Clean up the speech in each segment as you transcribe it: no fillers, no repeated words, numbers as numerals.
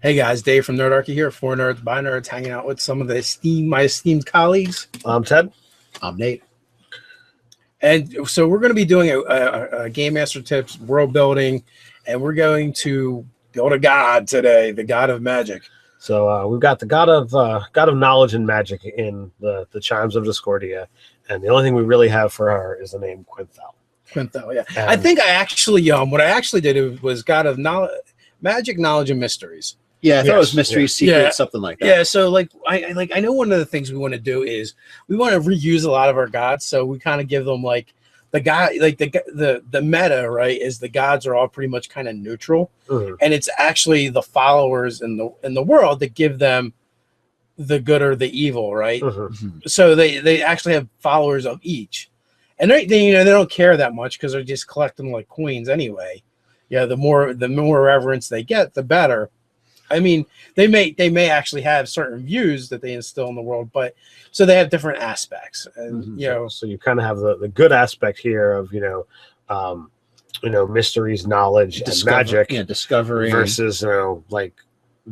Hey guys, Dave from Nerdarchy here, for Nerds by Nerds, hanging out with some of my esteemed colleagues. I'm Ted. I'm Nate. And so we're going to be doing a Game Master Tips world building, and we're going to build a god today, the god of magic. So we've got the god of knowledge and magic in the Chimes of Discordia, and the only thing we really have for her is the name Quinthal. Quinthal, yeah. And I think I actually what I actually did was god of knowledge, magic, knowledge, and mysteries. Yeah, I thought it was mystery, secret, something like that. Yeah, so I know one of the things we want to do is we want to reuse a lot of our gods, so we kind of give them like the guy, like the meta, right? Is the gods are all pretty much kind of neutral, and it's actually the followers in the world that give them the good or the evil, right? So they actually have followers of each, and they don't care that much because they're just collecting like coins anyway. Yeah, the more reverence they get, the better. I mean, they may actually have certain views that they instill in the world, but so they have different aspects, and so you kind of have the good aspect here of mysteries, knowledge, and magic, discovery versus like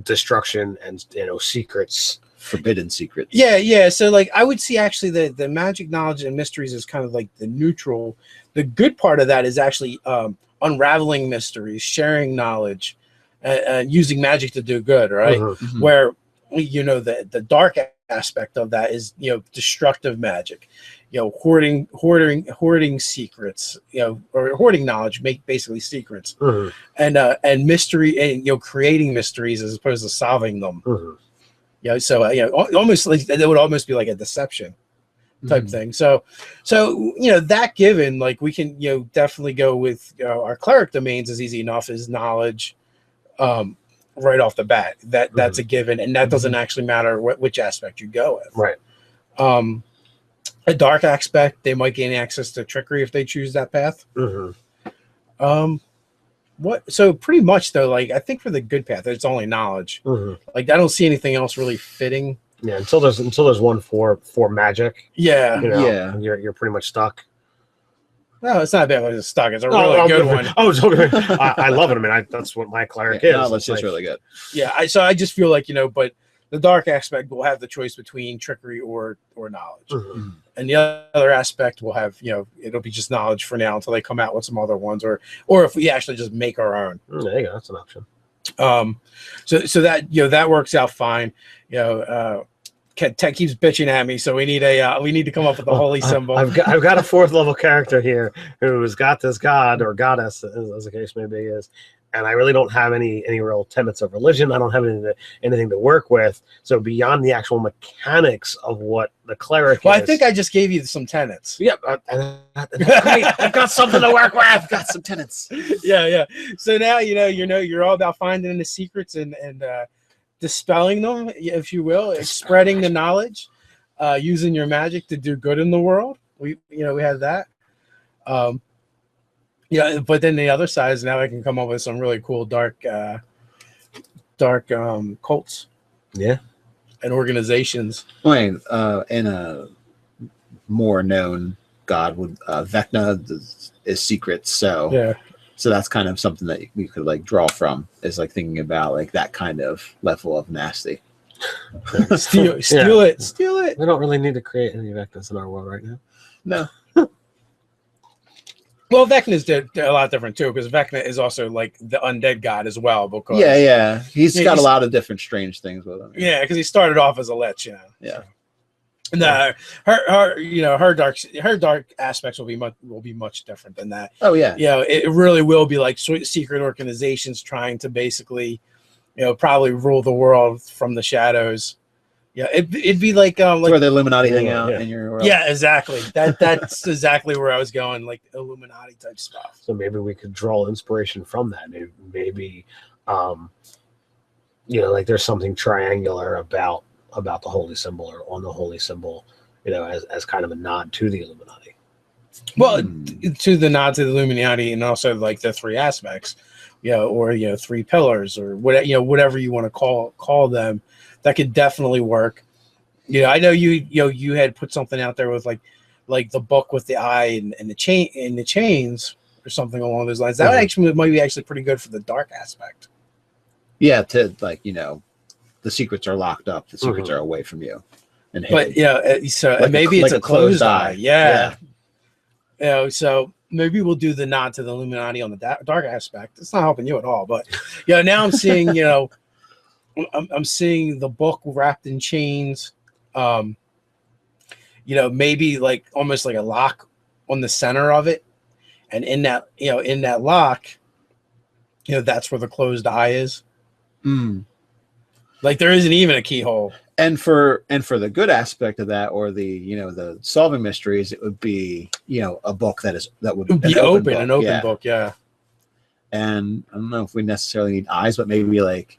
destruction and secrets, forbidden secrets. Yeah. So like I would see actually the magic, knowledge, and mysteries is kind of like the neutral. The good part of that is actually unraveling mysteries, sharing knowledge. Using magic to do good, right? Where the dark aspect of that is destructive magic, hoarding secrets, or hoarding knowledge, make basically secrets, and mystery, and creating mysteries as opposed to solving them. So almost like it would almost be like a deception type thing. So that given, like we can definitely go with our cleric domains is easy enough is knowledge. Right off the bat, that's a given, and that doesn't actually matter which aspect you go with. Right. A dark aspect, they might gain access to trickery if they choose that path. So pretty much though, like I think for the good path, it's only knowledge. Like I don't see anything else really fitting. Yeah, until there's one for magic. Yeah, you're pretty much stuck. No, it's not bad. It's stuck. It's a really good one. I love it. I mean, that's what my cleric is. Knowledge is like, really good. Yeah, I just feel like but the dark aspect will have the choice between trickery or knowledge, and the other aspect will have it'll be just knowledge for now until they come out with some other ones, or if we actually just make our own. There you go. That's an option. So that that works out fine. Tech keeps bitching at me, so we need to come up with a holy symbol. I've got a 4th level character here who's got this god or goddess, as the case may be, is, and I really don't have any real tenets of religion. I don't have anything to work with. So beyond the actual mechanics of what the cleric is, I think I just gave you some tenets. Yep, great. I've got something to work with. I've got some tenets. Yeah. So now you're all about finding the secrets and dispelling them, if you will, spreading the knowledge, using your magic to do good in the world. We have that. But then the other side is now I can come up with some really cool dark cults. Yeah. And organizations. And a more known god would Vecna is secrets, so yeah. So that's kind of something that you could like draw from, is like thinking about like that kind of level of nasty. Steal it. We don't really need to create any Vecnas in our world right now. No. Well, Vecna is a lot different too, because Vecna is also like the undead god as well. Because he's got a lot of different strange things with him. Yeah, because he started off as a lich, Yeah. And her dark aspects will be much different than that. Oh yeah. It really will be like secret organizations trying to basically, probably rule the world from the shadows. Yeah, it'd be like where the Illuminati hang out in your world. Yeah, exactly. That's exactly where I was going, like Illuminati type stuff. So maybe we could draw inspiration from that. Maybe like there's something triangular about the holy symbol or on the holy symbol, as kind of a nod to the Illuminati. Well, to the nod to the Illuminati, and also like the 3 aspects, or 3 pillars, or whatever you want to call them. That could definitely work. I know you had put something out there with like the book with the eye and the chains or something along those lines. That actually might be pretty good for the dark aspect. Yeah, to like, the secrets are locked up. The secrets are away from you and hidden. But yeah, so Like maybe it's like a closed eye. Yeah. So maybe we'll do the nod to the Illuminati on the dark aspect. It's not helping you at all, but now I'm seeing, I'm seeing the book wrapped in chains. Maybe like almost like a lock on the center of it, and in that lock, that's where the closed eye is. Like there isn't even a keyhole. And for the good aspect of that, or the solving mysteries, it would be a book that would be an open book, yeah. And I don't know if we necessarily need eyes, but maybe like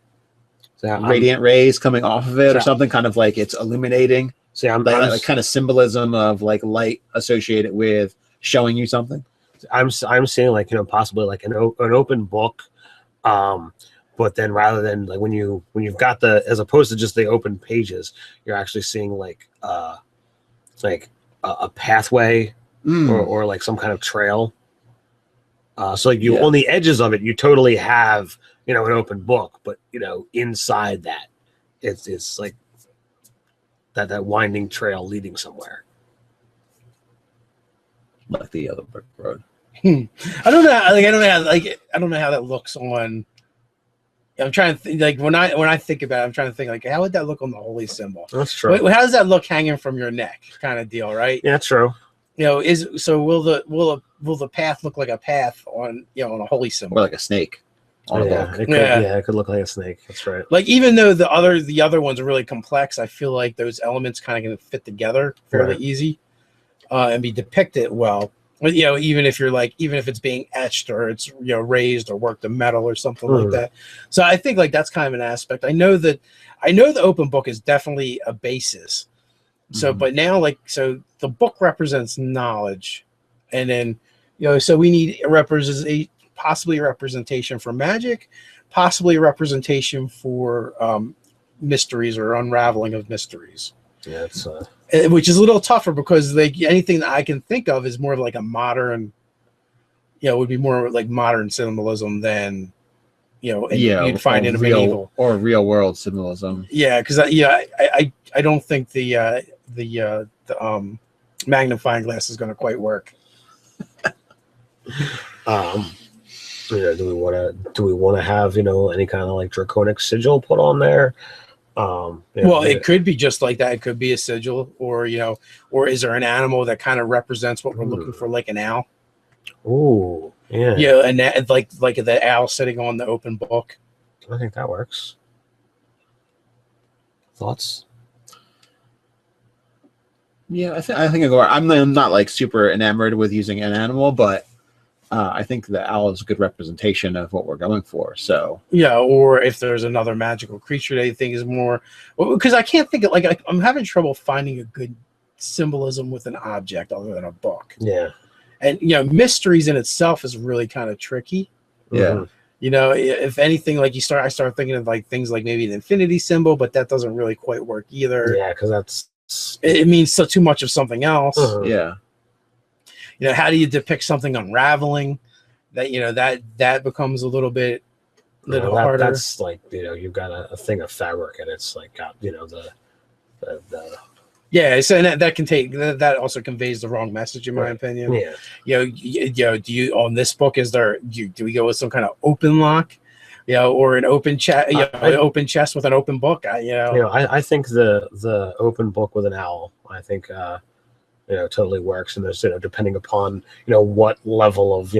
radiant rays coming off of it, or something, kind of like it's illuminating. See, I'm like kind of symbolism of like light associated with showing you something. I'm seeing like possibly like an open book, but then rather than like when you've got as opposed to just the open pages, you're actually seeing like a pathway or like some kind of trail. So like on the edges of it, you totally have an open book, but inside that, it's like that winding trail leading somewhere, like the other brick road. I don't know how that looks on. I'm trying to think, like when I think about it, I'm trying to think like how would that look on the holy symbol? That's true. How does that look hanging from your neck, kind of deal, right? Yeah, true. Will the path look like a path on on a holy symbol, or like a snake on a book? It could look like a snake. That's right. Like even though the other ones are really complex, I feel like those elements kind of going to fit together fairly easy, and be depicted well. Even if it's being etched or it's raised or worked in metal or something like that. So I think like that's kind of an aspect. I know the open book is definitely a basis. So but now so the book represents knowledge, and then so we need possibly a representation for magic, possibly a representation for mysteries or unraveling of mysteries. Yeah, it's which is a little tougher because like anything that I can think of is more of like a modern, would be more like modern symbolism than, you'd find in a medieval or real world symbolism. Yeah, because I don't think the magnifying glass is going to quite work. Do we want to have any kind of like draconic sigil put on there? It could be just like that. It could be a sigil, or is there an animal that kind of represents what we're looking for, like an owl? Oh, yeah. Yeah, and that, like the owl sitting on the open book. I think that works. Thoughts? Yeah, I think I'm not like super enamored with using an animal, but I think the owl is a good representation of what we're going for. So yeah, or if there's another magical creature that you think is more, because I can't think of I'm having trouble finding a good symbolism with an object other than a book. Yeah, and mysteries in itself is really kind of tricky. Yeah, if anything, like I start thinking of like things like maybe an infinity symbol, but that doesn't really quite work either. Yeah, because it means too much of something else. Yeah. How do you depict something unraveling? That becomes a little bit harder. That's like you've got a thing of fabric and it's like got the yeah. So that can take that also conveys the wrong message in my opinion. Yeah. Do you on this book do we go with some kind of open lock? Or an open chest, an open chest with an open book. I think the open book with an owl. I think. Totally works, and there's depending upon what level of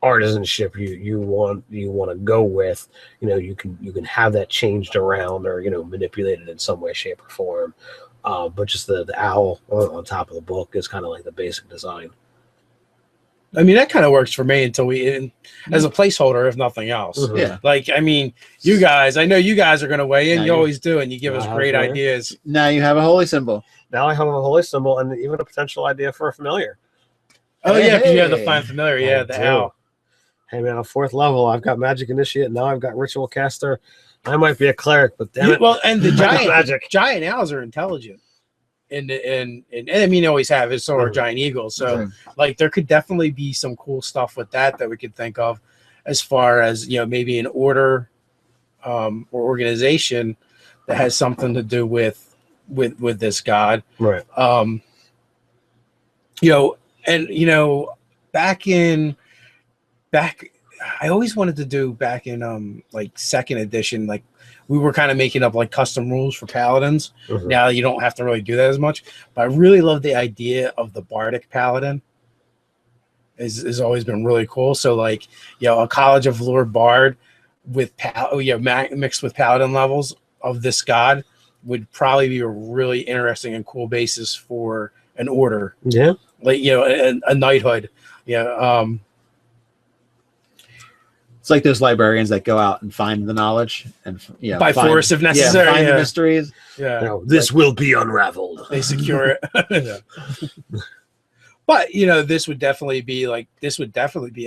artisanship you want to go with, you can have that changed around or manipulated in some way, shape, or form. But just the owl on top of the book is kind of like the basic design. I mean, that kind of works for me until as a placeholder, if nothing else. Yeah. Like, I mean, I know you guys are going to weigh in. You always do, and you give us great ideas. Now you have a holy symbol. Now I have a holy symbol and even a potential idea for a familiar. Oh, yeah, because you have the fine familiar. Yeah, the owl. Hey, man, on 4th level, I've got Magic Initiate. Now I've got Ritual Caster. I might be a cleric, but damn it. Well, and the giant owls are intelligent. And I mean, always have is so are giant eagles. So like there could definitely be some cool stuff with that we could think of as far as maybe an order or organization that has something to do with this god. Right. You know, and you know, back I always wanted to do back in like second edition, like we were kind of making up like custom rules for paladins. Mhm. Now you don't have to really do that as much, but I really love the idea of the bardic paladin. Has always been really cool. So like, you know, a College of Lore bard with mixed with paladin levels of this god would probably be a really interesting and cool basis for an order. Yeah. Like, you know, a knighthood. Yeah. It's like those librarians that go out and find the knowledge and By force if necessary. find Yeah. the mysteries. Yeah. You know, this will be unraveled. They secure it. Yeah. But you know, this would definitely be a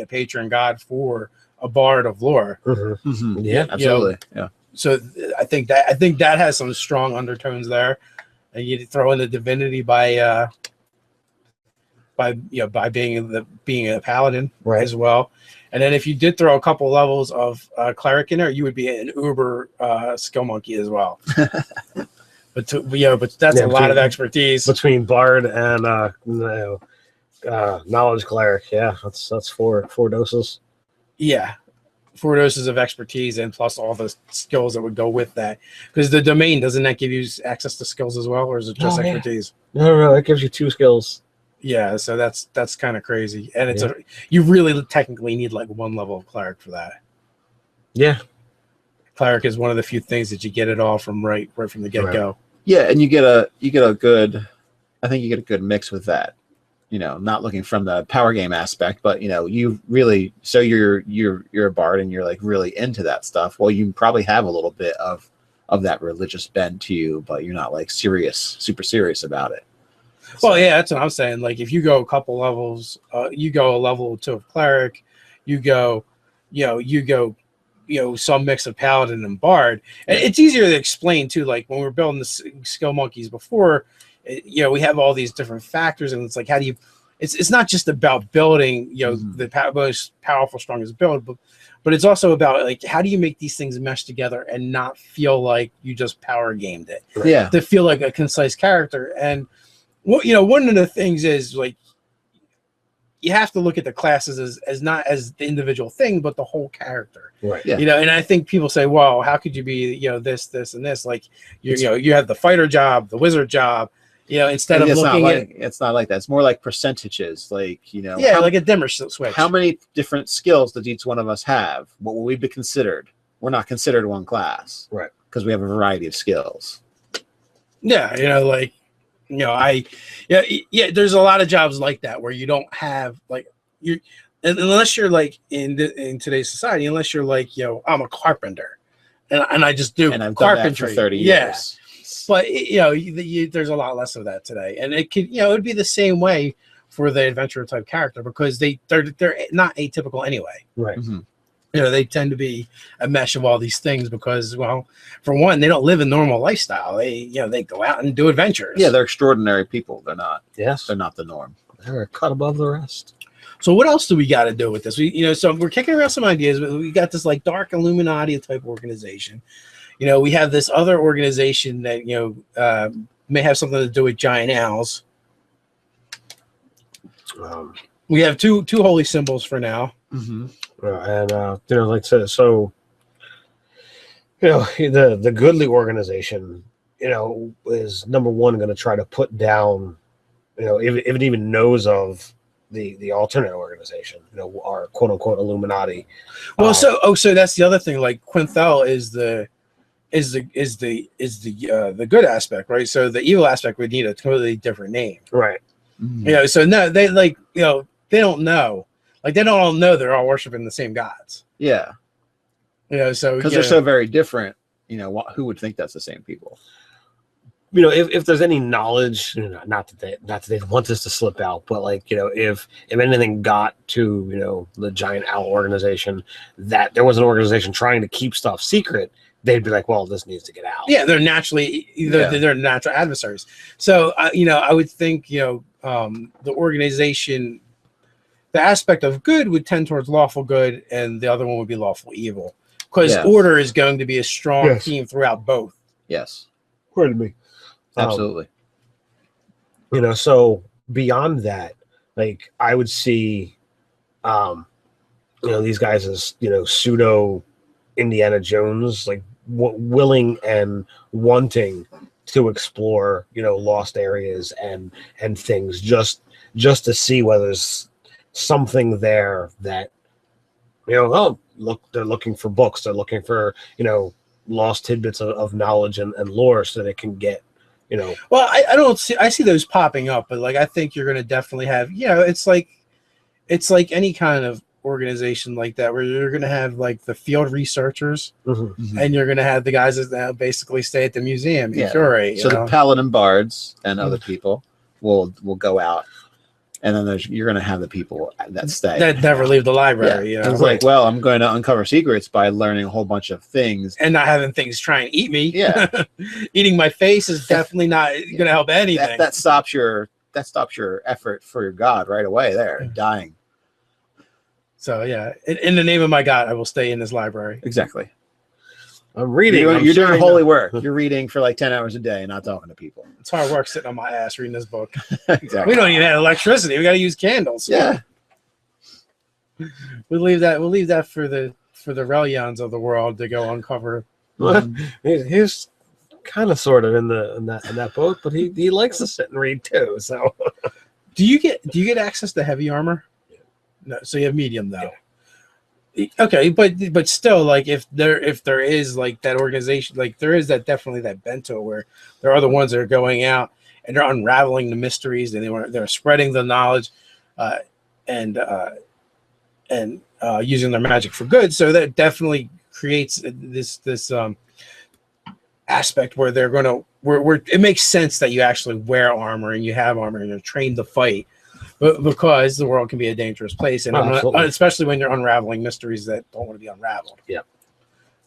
patron god for a bard of lore. Mhm. Mhm. Yeah. Absolutely. Yeah. So I think that has some strong undertones there. And you throw in the divinity by being a paladin, Right. as well. And then if you did throw a couple levels of cleric in there, you would be an uber skill monkey as well. But that's a lot of expertise. Between bard and knowledge cleric. Yeah, that's four doses. Yeah, 4 doses of expertise and plus all the skills that would go with that. Because the domain, doesn't that give you access to skills as well, or is it just Oh, yeah. expertise? No, that gives you 2 skills. Yeah, so that's kind of crazy, and you really technically need like 1 level of cleric for that. Yeah. Cleric is one of the few things that you get it all from right from the get go. Yeah, and you get a good, I think you get a good mix with that. You know, not looking from the power game aspect, but you know, you really, so you're a bard and you're like really into that stuff. Well, you probably have a little bit of that religious bent to you, but you're not like super serious about it. Well, yeah, that's what I'm saying. Like, if you go a couple levels, you go a level or 2 of cleric, you go some mix of paladin and bard. And it's easier to explain too. Like when we were building the skill monkeys before, we have all these different factors, and it's like, how do you? It's not just about building, the most powerful, strongest build, but it's also about like, how do you make these things mesh together and not feel like you just power gamed it? Yeah, To feel like a concise character. And one of the things is like, you have to look at the classes as not as the individual thing, but the whole character. Right. Yeah. And I think people say, well, how could you be, this, and this? Like, you have the fighter job, the wizard job, instead of looking at. It's not like that. It's more like percentages. Like, like a dimmer switch. How many different skills does each one of us have? What will we be considered? We're not considered one class. Right. Because we have a variety of skills. Yeah. There's a lot of jobs like that where you don't have unless you're like in today's society, unless you're like, I'm a carpenter and I just do and I've carpentry done that for 30 years. Yeah. But there's a lot less of that today, and it could it would be the same way for the adventurer type character because they're not atypical anyway. Right. Mm-hmm. They tend to be a mesh of all these things because, well, for one, they don't live a normal lifestyle. They go out and do adventures. Yeah, they're extraordinary people. They're not. Yes. They're not the norm. They're a cut above the rest. So what else do we got to do with this? So we're kicking around some ideas, but we got this like dark Illuminati type organization. We have this other organization that may have something to do with giant owls. We have two holy symbols for now. Mm-hmm. The Goodly organization, is number one going to try to put down, if it even knows of the alternate organization, our quote unquote Illuminati. Well, so that's the other thing. Like Quinthel is the good aspect, right? So the evil aspect would need a totally different name, right? Mm-hmm. So no, they they don't know. Like they don't all know they're all worshiping the same gods. Yeah. So because they're so very different. Who would think that's the same people? If there's any knowledge, not that they want this to slip out, but if anything got to the giant owl organization, that there was an organization trying to keep stuff secret, they'd be like, well, this needs to get out. Yeah, they're naturally they're natural adversaries. So I would think the organization, the aspect of good would tend towards lawful good, and the other one would be lawful evil. because Yeah. order is going to be a strong Yes. theme throughout both. Yes, Pardon me. absolutely. So beyond that, like I would see, these guys as pseudo Indiana Jones, like willing and wanting to explore lost areas and things just to see whether there's something there that look, they're looking for books, they're looking for lost tidbits of knowledge and lore so they can get Well, I see those popping up, but like I think you're going to definitely have it's like any kind of organization like that where you're going to have like the field researchers and you're going to have the guys that basically stay at the museum and curate. So the paladin bards and other people will go out, and then you're going to have the people that stay that never leave the library. It's like, well, I'm going to uncover secrets by learning a whole bunch of things and not having things try and eat me. Yeah. Eating my face is definitely not going to help anything. that stops your effort for your god right away there, dying. So yeah, in the name of my God, I will stay in this library. Exactly. I'm reading. You're doing holy work. You're reading for like 10 hours a day and not talking to people. It's hard work sitting on my ass reading this book. Exactly. We don't even have electricity. We got to use candles. Yeah. We'll leave that for the Relions of the world to go uncover. He's kind of sort of in that book, but he likes to sit and read too. So, do you get access to heavy armor? No, so you have medium though. Okay, but still, like if there is like that organization, like there is definitely that bento where there are the ones that are going out and they're unraveling the mysteries and they're spreading the knowledge, and using their magic for good. So that definitely creates this aspect where they're gonna where it makes sense that you actually wear armor and you have armor and you're trained to fight. Because the world can be a dangerous place, and especially when you're unraveling mysteries that don't want to be unraveled. Yeah.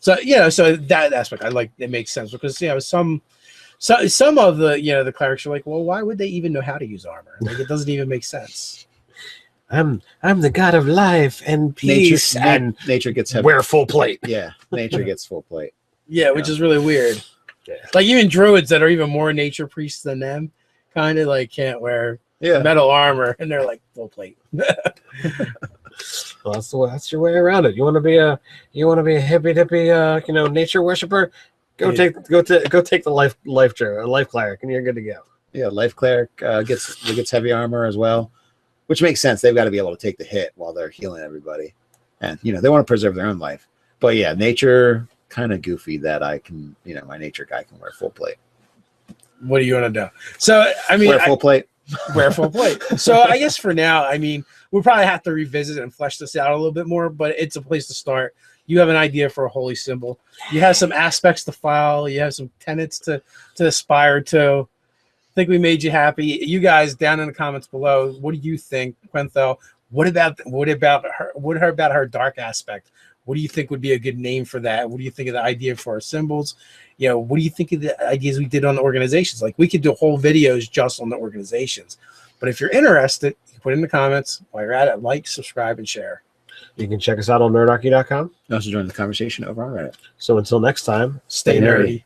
So so that aspect it makes sense because some of the clerics are like, well, why would they even know how to use armor? Like it doesn't even make sense. I'm the god of life and peace, and nature gets heavy. Wear full plate. Yeah, nature gets full plate. Yeah, which is really weird. Yeah. Like even druids that are even more nature priests than them, kind of like can't wear metal armor, and they're like full plate. Well, that's your way around it. You want to be a hippy dippy nature worshiper? Go take the life cleric, and you're good to go. Yeah, life cleric gets heavy armor as well, which makes sense. They've got to be able to take the hit while they're healing everybody, and they want to preserve their own life. But yeah, nature kind of goofy that I can my nature guy can wear full plate. What do you want to do? So I mean, wear full plate. Wear full plate. So I guess for now, I mean, we'll probably have to revisit and flesh this out a little bit more, but it's a place to start. You have an idea for a holy symbol. You have some aspects to file. You have some tenets to aspire to. I think we made you happy. You guys down in the comments below, what do you think, Quenthel? What about her dark aspect? What do you think would be a good name for that? What do you think of the idea for our symbols? What do you think of the ideas we did on the organizations? Like we could do whole videos just on the organizations. But if you're interested, you put it in the comments. While you're at it, like, subscribe, and share. You can check us out on nerdarchy.com. Also join the conversation over on Reddit. So until next time, stay nerdy.